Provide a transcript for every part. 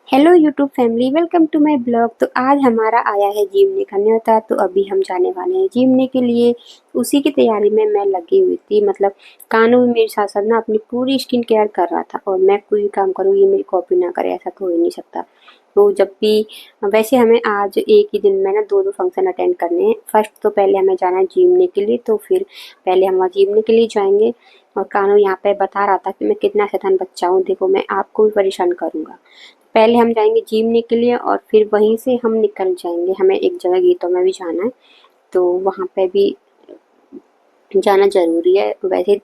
Hello YouTube family, welcome to my blog. तो आज हमारा आया है जीमने का न्योता। तो अभी हम जाने वाले हैं जीमने के लिए। उसी की तैयारी में मैं लगी हुई थी। मतलब कानू भी मेरे साथ साथ ना अपनी पूरी स्किन केयर कर रहा था, और मैं कोई भी काम करूँ ये मेरी कॉपी ना करे, ऐसा तो हो ही नहीं सकता। तो जब भी वैसे हमें आज एक ही दिन में ना दो दो फंक्शन अटेंड करने हैं। फर्स्ट तो पहले हमें जाना है जीमने के लिए, तो फिर पहले हम वहाँ जीमने के लिए जाएंगे। और कानू यहाँ पे बता रहा था कि मैं कितना शैतान बच्चा हूँ, देखो मैं आपको भी परेशान करूँगा। पहले हम जाएंगे जीमने के लिए और फिर वहीं से हम निकल जाएंगे। हमें एक जगह गीतों में भी जाना है, तो वहाँ पे भी जाना ज़रूरी है। वैसे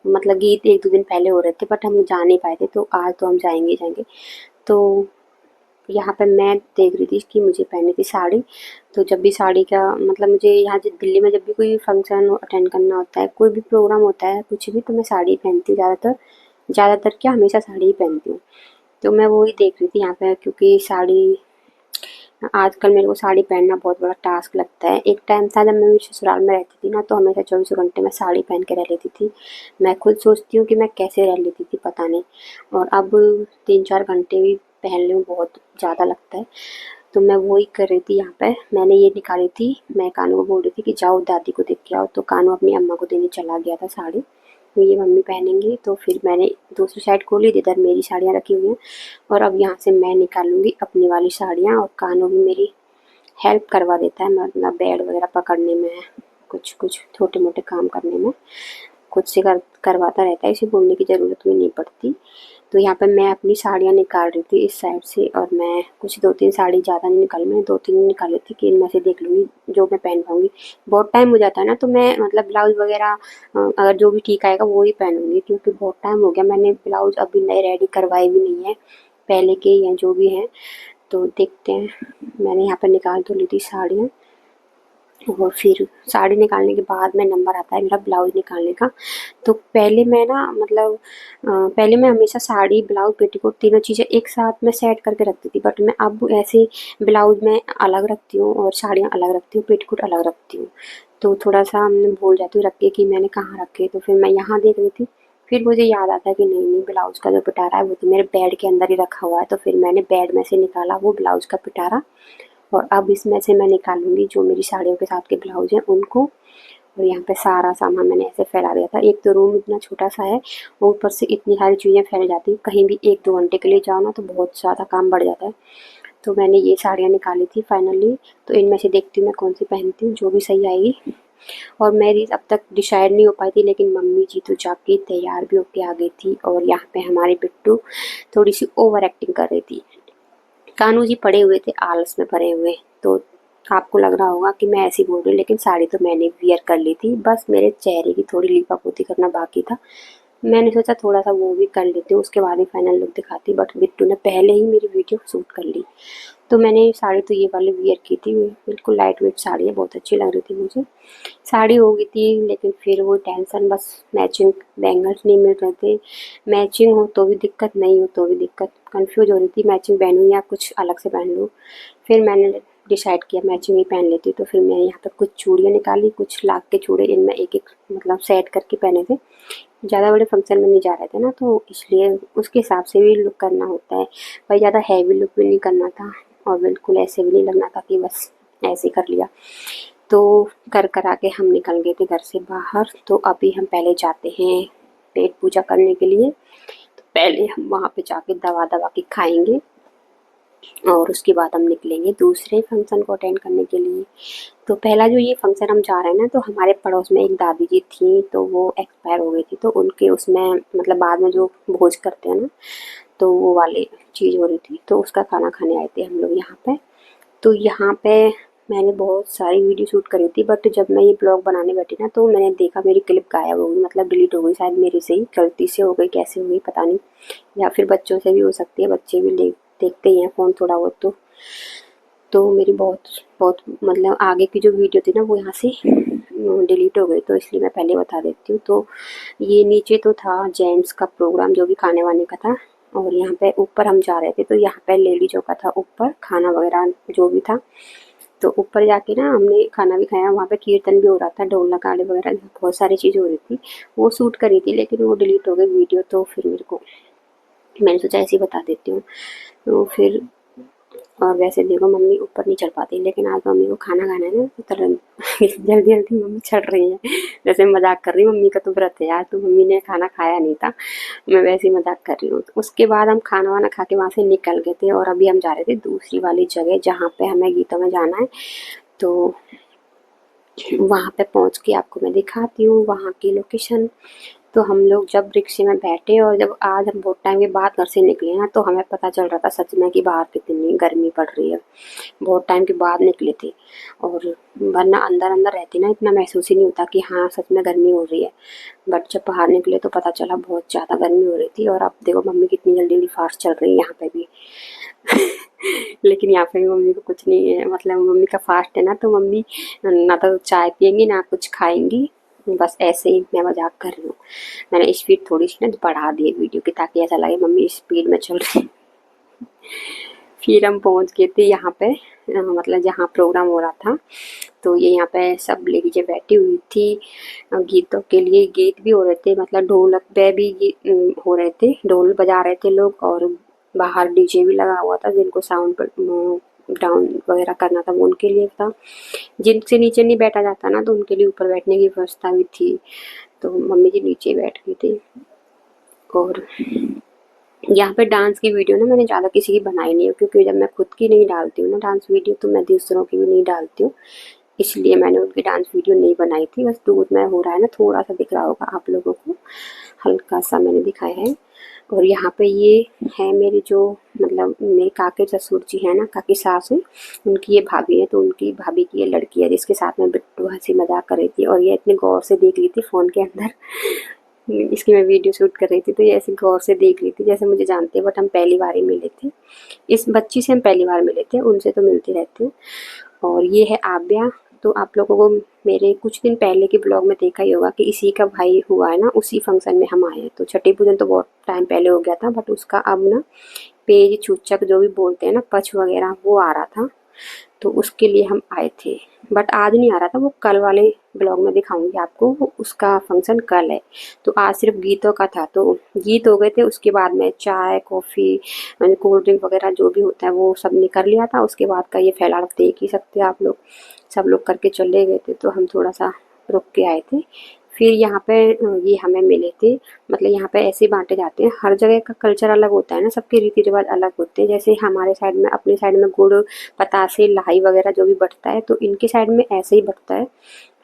मतलब गीत एक दो दिन पहले हो रहे थे बट हम जा नहीं पाए थे, तो आज तो हम जाएंगे ही जाएंगे। तो यहाँ पे मैं देख रही थी कि मुझे पहननी थी साड़ी। तो जब भी साड़ी का मतलब मुझे यहाँ दिल्ली में जब भी कोई फंक्शन अटेंड करना होता है, कोई भी प्रोग्राम होता है कुछ भी, तो मैं साड़ी पहनती हूँ ज़्यादातर। ज़्यादातर क्या, हमेशा साड़ी ही पहनती हूँ। तो मैं वो ही देख रही थी यहाँ पे, क्योंकि साड़ी आजकल मेरे को साड़ी पहनना बहुत बड़ा टास्क लगता है। एक टाइम था जब मैं मेरे ससुराल में रहती थी ना, तो हमेशा 24 घंटे मैं साड़ी पहन के रह लेती थी। मैं खुद सोचती हूँ कि मैं कैसे रह लेती थी, पता नहीं। और अब 3-4 घंटे भी पहन लूँ बहुत ज़्यादा लगता है। तो मैं वही कर रही थी यहाँ पे। मैंने ये निकाली थी, मैं कानू को बोल रही थी कि जाओ दादी को देख के आओ, तो कानू अपनी अम्मा को देने चला गया था साड़ी। तो ये मम्मी पहनेंगी, तो फिर मैंने दूसरी साइड खोली, इधर मेरी साड़ियाँ रखी हुई हैं। और अब यहाँ से मैं निकालूंगी अपनी वाली साड़ियाँ, और कानू भी मेरी हेल्प करवा देता है, मतलब बेड वगैरह पकड़ने में, कुछ कुछ छोटे मोटे काम करने में खुद से करवाता रहता है, इसे बोलने की ज़रूरत भी नहीं पड़ती। तो यहाँ पे मैं अपनी साड़ियाँ निकाल रही थी इस साइड से, और मैं कुछ 2-3 साड़ी ज़्यादा नहीं निकाली, मैंने 2-3 निकाली थी कि इनमें से देख लूँगी जो मैं पहन पाऊँगी। बहुत टाइम हो जाता है ना, तो मैं मतलब ब्लाउज़ वगैरह अगर जो भी ठीक आएगा वो ही पहनूँगी, क्योंकि बहुत टाइम हो गया, मैंने ब्लाउज़ अभी नए रेडी करवाए भी नहीं है, पहले के ही हैं जो भी हैं। तो देखते हैं। मैंने यहाँ पे निकाल तो ली थी साड़ियाँ, और फिर साड़ी निकालने के बाद में नंबर आता है मेरा ब्लाउज निकालने का। तो पहले मैं ना मतलब पहले मैं हमेशा साड़ी ब्लाउज पेटीकोट तीनों चीज़ें एक साथ में सेट करके रखती थी, बट मैं अब ऐसे ब्लाउज में अलग रखती हूँ और साड़ियाँ अलग रखती हूँ, पेटीकोट अलग रखती हूँ। तो थोड़ा सा मैं भूल जाती हूँ रख के कि मैंने कहाँ रखे। तो फिर मैं यहाँ देख रही थी, फिर मुझे याद आता है कि नहीं नहीं, ब्लाउज का जो पिटारा है वो तो मेरे बेड के अंदर ही रखा हुआ है। तो फिर मैंने बेड में से निकाला वो ब्लाउज का पिटारा, और अब इसमें से मैं निकालूंगी जो मेरी साड़ियों के साथ के ब्लाउज हैं उनको। और यहाँ पे सारा सामान मैंने ऐसे फैला दिया था। एक तो रूम इतना छोटा सा है, और ऊपर से इतनी सारी चीज़ें फैल जाती हैं, कहीं भी 1-2 घंटे के लिए जाओ ना तो बहुत ज़्यादा काम बढ़ जाता है। तो मैंने ये साड़ियाँ निकाली थी फाइनली। तो इनमें से देखती हूँ मैं कौन सी पहनती हूँ, जो भी सही आएगी। और मेरी अब तक डिसाइड नहीं हो पाई थी, लेकिन मम्मी जी तो जाके तैयार भी होके आ गई थी, और यहाँ पे हमारी बिट्टू थोड़ी सी ओवर एक्टिंग कर रही थी। कान्हू जी पड़े हुए थे आलस में भरे हुए। तो आपको लग रहा होगा कि मैं ऐसी बोल रही हूँ, लेकिन साड़ी तो मैंने वियर कर ली थी, बस मेरे चेहरे की थोड़ी लीपापोती करना बाकी था। मैंने सोचा थोड़ा सा वो भी कर लेती हूँ, उसके बाद ही फाइनल लुक दिखाती, बट बिट्टू ने पहले ही मेरी वीडियो शूट कर ली। तो मैंने साड़ी तो ये वाली वियर की थी, बिल्कुल लाइट वेट साड़ी है, बहुत अच्छी लग रही थी मुझे। साड़ी हो गई थी, लेकिन फिर वो टेंशन, बस मैचिंग बैंगल्स नहीं मिल रहे थे। मैचिंग हो तो भी दिक्कत, नहीं हो तो भी दिक्कत, कंफ्यूज हो रही थी मैचिंग पहनूँ या कुछ अलग से पहन लूँ। फिर मैंने डिसाइड किया मैचिंग ही पहन लेती। तो फिर मैंने यहाँ पर कुछ चूड़ियाँ निकाली, कुछ लाख के चूड़े, इनमें एक एक मतलब सेट करके पहने थे। ज़्यादा बड़े फंक्शन में नहीं जा रहे थे ना, तो इसलिए उसके हिसाब से भी लुक करना होता है भाई। ज़्यादा हैवी लुक भी नहीं करना था, और बिल्कुल ऐसे भी नहीं लगना था कि बस ऐसे कर लिया। तो कर करा के हम निकल गए थे घर से बाहर। तो अभी हम पहले जाते हैं पेट पूजा करने के लिए। तो पहले हम वहाँ पे जाके दवा दवा के खाएंगे, और उसके बाद हम निकलेंगे दूसरे फंक्शन को अटेंड करने के लिए। तो पहला जो ये फंक्शन हम जा रहे हैं ना, तो हमारे पड़ोस में एक दादी जी थी, तो वो एक्सपायर हो गई थी, तो उनके उसमें मतलब बाद में जो भोज करते हैं ना, तो वो वाली चीज़ हो रही थी, तो उसका खाना खाने आए थे हम लोग यहाँ पे। तो यहाँ पे मैंने बहुत सारी वीडियो शूट करी थी, बट जब मैं ये ब्लॉग बनाने बैठी ना, तो मैंने देखा मेरी क्लिप गायब हो गई, मतलब डिलीट हो गई, शायद मेरे से ही गलती से हो गई, कैसे हो गई पता नहीं, या फिर बच्चों से भी हो सकती है, बच्चे भी देखते ही हैं फ़ोन थोड़ा बहुत। तो मेरी बहुत बहुत मतलब आगे की जो वीडियो थी ना वो यहाँ से डिलीट हो गई, तो इसलिए मैं पहले बता देती हूँ। तो ये नीचे तो था जेंट्स का प्रोग्राम जो भी खाने वाने का था, और यहाँ पे ऊपर हम जा रहे थे, तो यहाँ पे लेडीजों का था ऊपर खाना वगैरह जो भी था। तो ऊपर जाके ना हमने खाना भी खाया, वहाँ पे कीर्तन भी हो रहा था, ढोल नगाड़े वगैरह बहुत सारी चीज़ें हो रही थी, वो शूट करी थी, लेकिन वो डिलीट हो गई वीडियो। तो फिर मेरे को मैंने सोचा ऐसे ही बता देती हूँ। तो फिर और वैसे देखो मम्मी ऊपर नहीं चढ़ पाती, लेकिन आज मम्मी को खाना खाना है ना, तो तुरंत जल्दी जल्दी मम्मी चढ़ रही है। जैसे मजाक कर रही हूँ, मम्मी का तो व्रत है यार, तो मम्मी ने खाना खाया नहीं था, मैं वैसे ही मजाक कर रही हूँ। तो उसके बाद हम खाना वाना खा के वहाँ से निकल गए थे, और अभी हम जा रहे थे दूसरी वाली जगह जहाँ पे हमें गीतों में जाना है। तो वहाँ पे पहुँच के आपको मैं दिखाती हूँ वहाँ की लोकेशन। तो हम लोग जब रिक्शे में बैठे, और जब आज हम बहुत टाइम के बाद घर से निकले ना, तो हमें पता चल रहा था सच में कि बाहर कितनी गर्मी पड़ रही है। बहुत टाइम के बाद निकले थे, और वरना अंदर अंदर रहते ना इतना महसूस ही नहीं होता कि हाँ सच में गर्मी हो रही है। बट जब बाहर निकले तो पता चला बहुत ज़्यादा गर्मी हो रही थी। और अब देखो मम्मी कितनी जल्दी जल्दी फास्ट चल रही है यहाँ पे भी। लेकिन यहाँ पे भी मम्मी को कुछ नहीं है, मतलब मम्मी का फास्ट है ना, तो मम्मी ना तो चाय पियेंगी ना कुछ खाएंगी, बस ऐसे ही मैं मजाक कर रही हूँ। मैंने स्पीड थोड़ी सी ना बढ़ा दी है वीडियो की, ताकि ऐसा लगे मम्मी स्पीड में चल रही है। फिर हम पहुंच गए थे यहाँ पे, मतलब जहाँ प्रोग्राम हो रहा था। तो ये यहाँ पे सब लेडीजें बैठी हुई थी, गीतों के लिए गीत भी हो रहे थे, मतलब ढोलक पे भी हो रहे थे, ढोल बजा रहे थे लोग, और बाहर डीजे भी लगा हुआ था। जिनको साउंड पर डाउन वगैरह करना था वो उनके लिए था, जिनसे नीचे नहीं बैठा जाता ना, तो उनके लिए ऊपर बैठने की व्यवस्था भी थी। तो मम्मी जी नीचे बैठ गई थी। और यहाँ पे डांस की वीडियो ना मैंने ज़्यादा किसी की बनाई नहीं है, क्योंकि जब मैं खुद की नहीं डालती हूँ ना डांस वीडियो, तो मैं दूसरों की भी नहीं डालती हूँ, इसलिए मैंने उनकी डांस वीडियो नहीं बनाई थी। बस दूर में हो रहा है ना, थोड़ा सा दिख रहा होगा आप लोगों को, हल्का सा मैंने दिखाया है। और यहाँ पे ये है मेरे जो, मतलब मेरे काके ससुर जी है ना, काकी सास है, उनकी ये भाभी है। तो उनकी भाभी की ये लड़की है जिसके साथ में बिट्टू हंसी मजाक कर रही थी, और ये इतने गौर से देख रही थी फ़ोन के अंदर। इसकी मैं वीडियो शूट कर रही थी, तो ये ऐसे गौर से देख रही थी जैसे मुझे जानते हैं, बट हम पहली बार ही मिले थे। इस बच्ची से हम पहली बार मिले थे, उनसे तो मिलते रहते हैं। और ये है आव्या। तो आप लोगों को मेरे कुछ दिन पहले के ब्लॉग में देखा ही होगा कि इसी का भाई हुआ है ना, उसी फंक्शन में हम आए हैं। तो छठी पूजन तो बहुत टाइम पहले हो गया था, बट उसका अब ना पेज चूचक जो भी बोलते हैं ना, पछ वगैरह, वो आ रहा था, तो उसके लिए हम आए थे। बट आज नहीं आ रहा था, वो कल वाले ब्लॉग में दिखाऊंगी आपको, वो उसका फंक्शन कल है। तो आज सिर्फ गीतों का था, तो गीत हो गए थे, उसके बाद में चाय कॉफ़ी कोल्ड ड्रिंक वगैरह जो भी होता है वो सब ने कर लिया था। उसके बाद का ये फैलाव देख ही सकते हैं आप लोग, सब लोग करके चले गए थे, तो हम थोड़ा सा रुक के आए थे। फिर यहाँ पे ये हमें मिले थे, मतलब यहाँ पे ऐसे बांटे जाते हैं, हर जगह का कल्चर अलग होता है ना, सबके रीति रिवाज अलग होते हैं। जैसे हमारे साइड में, अपने साइड में गुड़ पतासे लाई वगैरह जो भी बटता है, तो इनके साइड में ऐसे ही बटता है,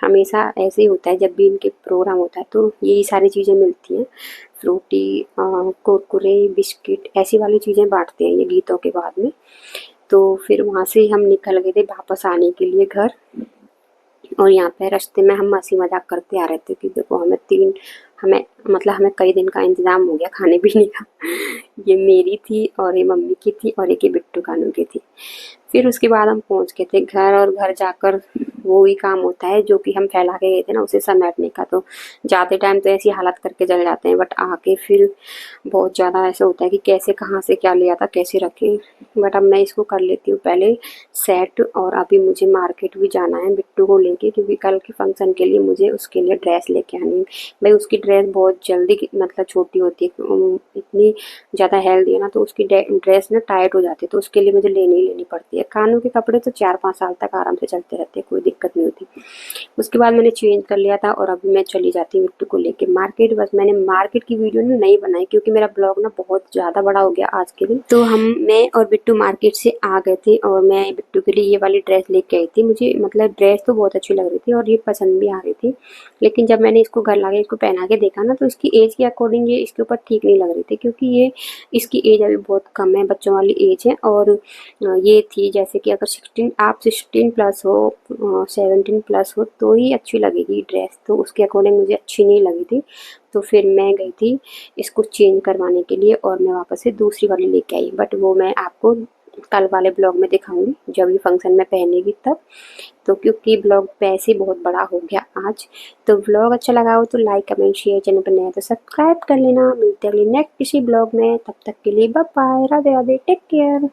हमेशा ऐसे ही होता है। जब भी इनके प्रोग्राम होता है तो यही सारी चीज़ें मिलती हैं, फ्रूटी कुरकुरे बिस्किट ऐसी वाली चीज़ें बांटते हैं ये गीतों के बाद में। तो फिर वहाँ से हम निकल गए थे वापस आने के लिए घर। और यहाँ पे रास्ते में हम हंसी मजाक करते आ रहे थे कि देखो हमें मतलब हमें कई दिन का इंतजाम हो गया खाने पीने का। ये मेरी थी, और ये मम्मी की थी, और एक ये बिट्टू कानू की थी। फिर उसके बाद हम पहुंच गए थे घर, और घर जाकर वो ही काम होता है जो कि हम फैला के गए थे ना, उसे समेटने का। तो जाते टाइम तो ऐसी हालत करके चले जाते हैं, बट आके फिर बहुत ज़्यादा ऐसा होता है कि कैसे कहाँ से क्या लिया था कैसे रखें। बट अब मैं इसको कर लेती हूँ पहले सेट। और अभी मुझे मार्केट भी जाना है बिट्टू को लेके, क्योंकि कल के फंक्शन के लिए मुझे उसके लिए ड्रेस लेके आनी है। भाई उसकी ड्रेस बहुत जल्दी मतलब छोटी होती है, इतनी ज़्यादा हेल्दी है ना, तो उसकी ड्रेस ना टाइट हो जाती है, तो उसके लिए मुझे लेनी पड़ती है। कानों के कपड़े तो 4-5 साल तक आराम से चलते रहते हैं, कोई दिक्कत नहीं होती। उसके बाद मैंने चेंज कर लिया था, और अभी मैं चली जाती हूँ बिट्टू को लेके मार्केट। बस मैंने मार्केट की वीडियो ना नहीं बनाई, क्योंकि मेरा ब्लॉग ना बहुत ज़्यादा बड़ा हो गया आज के दिन। तो मैं और बिट्टू मार्केट से आ गए थे, और मैं बिट्टू के लिए ये वाली ड्रेस लेके आई थी। मुझे मतलब ड्रेस तो बहुत अच्छी लग रही थी, और ये पसंद भी आ रही थी, लेकिन जब मैंने इसको घर लाके इसको पहना के देखा ना, तो इसकी एज के अकॉर्डिंग ये इसके ऊपर ठीक नहीं लग रही थी, क्योंकि ये इसकी एज अभी बहुत कम है, बच्चों वाली एज है। और ये थी जैसे कि अगर 16 प्लस हो, 17 प्लस हो, तो ही अच्छी लगेगी ड्रेस, तो उसके अकॉर्डिंग मुझे अच्छी नहीं लगी थी। तो फिर मैं गई थी इसको चेंज करवाने के लिए, और मैं वापस से दूसरी वाली लेके आई, बट वो मैं आपको कल वाले ब्लॉग में दिखाऊंगी जब ये फंक्शन में पहनेगी तब। तो क्योंकि ब्लॉग वैसे ही बहुत बड़ा हो गया आज। तो ब्लॉग अच्छा लगा हो तो लाइक कमेंट शेयर, चैनल पर नया तो सब्सक्राइब कर लेना। मिलते हैं अगले नेक्स्ट किसी ब्लॉग में, तब तक के लिए bye bye, Radhe Radhe, take care.